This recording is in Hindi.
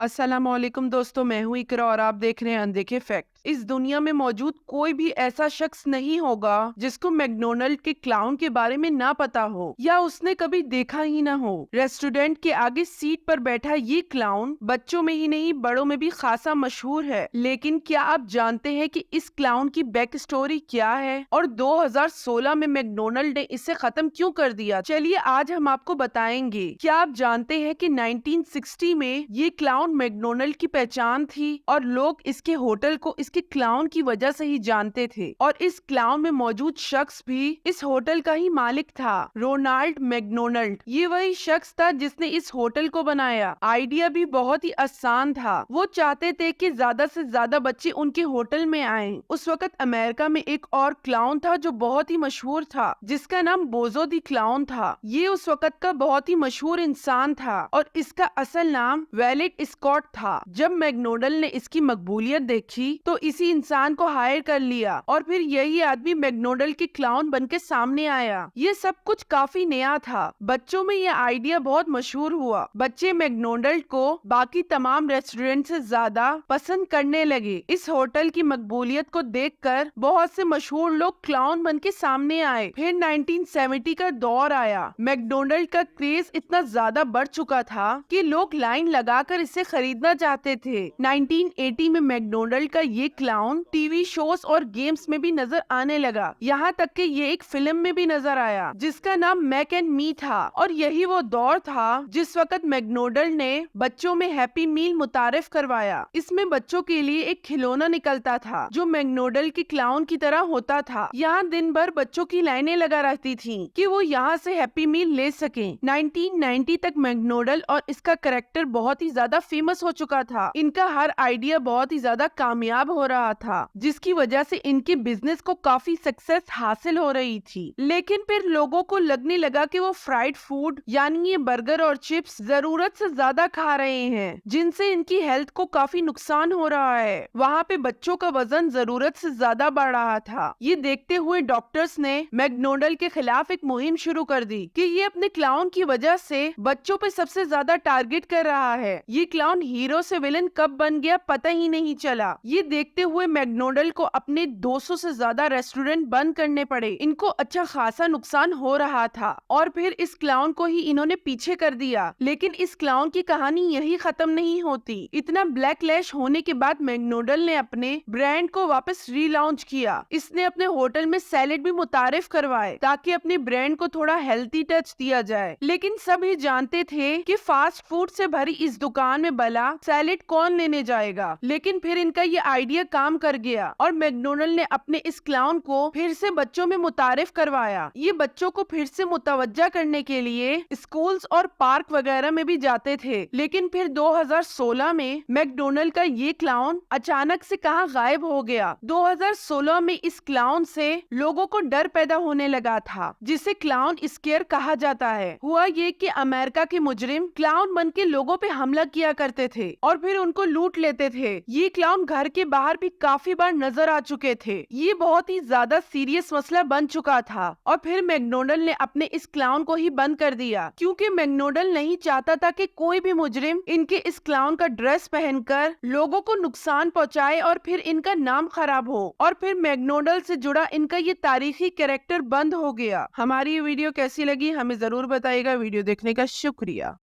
अस्सलामुअलैकुम दोस्तों, मैं हूं इकरा और आप देख रहे हैं अनदेखे फैक्ट। इस दुनिया में मौजूद कोई भी ऐसा शख्स नहीं होगा जिसको मैकडोनल्ड के क्लाउन के बारे में ना पता हो या उसने कभी देखा ही ना हो। रेस्टोरेंट के आगे सीट पर बैठा ये क्लाउन बच्चों में ही नहीं बड़ों में भी खासा मशहूर है। लेकिन क्या आप जानते हैं कि इस क्लाउन की बैक स्टोरी क्या है और 2016 में मैकडोनल्ड ने इसे खत्म क्यों कर दिया? चलिए आज हम आपको बताएंगे। क्या आप जानते हैं कि 1960 में ये क्लाउन मैकडोनल्ड की पहचान थी और लोग इसके होटल को इसके क्लाउन की वजह से ही जानते थे। और इस क्लाउन में मौजूद शख्स भी इस होटल का ही मालिक था, रोनाल्ड मैकडोनल्ड। ये वही शख्स था जिसने इस होटल को बनाया। आइडिया भी बहुत ही आसान था। वो चाहते थे कि ज्यादा से ज्यादा बच्चे उनके होटल में आए। उस वक्त अमेरिका में एक और क्लाउन था जो बहुत ही मशहूर था, जिसका नाम बोजो दी क्लाउन था। ये उस वक्त का बहुत ही मशहूर इंसान था और इसका असल नाम वैलेट स्कॉट था। जब मैकडोनल्ड ने इसकी मकबूलियत देखी तो इसी इंसान को हायर कर लिया और फिर यही आदमी मैकडोनल्ड के क्लाउन बन के सामने आया। ये सब कुछ काफी नया था। बच्चों में ये आइडिया बहुत मशहूर हुआ। बच्चे मैकडोनल्ड को बाकी तमाम रेस्टोरेंट से ज्यादा पसंद करने लगे। इस होटल की मकबूलियत को देखकर बहुत से मशहूर लोग क्लाउन बन के सामने आए। फिर 1970 का दौर आया। मैकडोनल्ड का क्रेज इतना ज्यादा बढ़ चुका था कि लोग लाइन लगाकर इसे खरीदना चाहते थे। 1980 में मैकडोनल्ड का ये क्लाउन टीवी शोज और गेम्स में भी नजर आने लगा। यहाँ तक कि ये एक फिल्म में भी नजर आया जिसका नाम मैक एंड मी था। और यही वो दौर था जिस वक्त मैकडोनल्ड ने बच्चों में हैप्पी मील मुतारिफ करवाया। इसमें बच्चों के लिए एक खिलौना निकलता था जो मैकडोनल्ड के क्लाउन की तरह होता था। यहाँ दिन भर बच्चों की लाइनें लगा रहती थी कि वो यहाँ से हैप्पी मील ले सकें। 1990 तक मैकडोनल्ड और इसका कैरेक्टर बहुत ही ज्यादा फेमस हो चुका था। इनका हर आइडिया बहुत ही ज्यादा कामयाब हो रहा था, जिसकी वजह से इनके बिजनेस को काफी सक्सेस हासिल हो रही थी। लेकिन फिर लोगों को लगने लगा कि वो फ्राइड फूड यानी ये बर्गर और चिप्स जरूरत से ज्यादा खा रहे हैं, जिनसे इनकी हेल्थ को काफी नुकसान हो रहा है। वहाँ पे बच्चों का वजन जरूरत से ज्यादा बढ़ रहा था। ये देखते हुए डॉक्टर्स ने मैकडोनल्ड के खिलाफ एक मुहिम शुरू कर दी कि ये अपने क्लाउन की वजह से बच्चों पे सबसे ज्यादा टारगेट कर रहा है। ये क्लाउन हीरो से विलन कब बन गया पता ही नहीं चला। ये देखते हुए मैकडोनल्ड को अपने 200 से ज्यादा रेस्टोरेंट बंद करने पड़े। इनको अच्छा खासा नुकसान हो रहा था और फिर इस क्लाउन को ही इन्होंने पीछे कर दिया। लेकिन इस क्लाउन की कहानी यही खत्म नहीं होती। इतना ब्लैकलैश होने के बाद मैकडोनल्ड ने अपने ब्रांड को वापस रीलॉन्च किया। इसने अपने होटल में सैलेड भी मुतारिफ करवाए ताकि अपने ब्रांड को थोड़ा हेल्थी टच दिया जाए। लेकिन सभी जानते थे कि फास्ट फूड से भरी इस दुकान में भला सैलेड कौन लेने जाएगा। लेकिन फिर इनका ये आइडिया काम कर गया और मैकडोनल्ड ने अपने इस क्लाउन को फिर से बच्चों में मुतारिफ करवाया। ये बच्चों को फिर से मुतवज्जा करने के लिए स्कूल्स और पार्क वगैरह में भी जाते थे। लेकिन फिर 2016 में मैकडोनल्ड का ये क्लाउन अचानक से कहाँ गायब हो गया। 2016 में इस क्लाउन से लोगों को डर पैदा होने लगा था, जिसे क्लाउन स्केयर कहा जाता है। हुआ ये कि अमेरिका के मुजरिम क्लाउन बन के लोगों पे हमला किया करते थे और फिर उनको लूट लेते थे। ये क्लाउन घर के बाहर भी काफी बार नजर आ चुके थे। ये बहुत ही ज्यादा सीरियस मसला बन चुका था और फिर मैकडोनल्ड ने अपने इस क्लाउन को ही बंद कर दिया, क्योंकि मैकडोनल्ड नहीं चाहता था कि कोई भी मुजरिम इनके इस क्लाउन का ड्रेस पहनकर लोगों को नुकसान पहुंचाए और फिर इनका नाम खराब हो। और फिर मैकडोनल्ड से जुड़ा इनका ये तारीखी कैरेक्टर बंद हो गया। हमारी ये वीडियो कैसी लगी हमें जरूर बताइएगा। वीडियो देखने का शुक्रिया।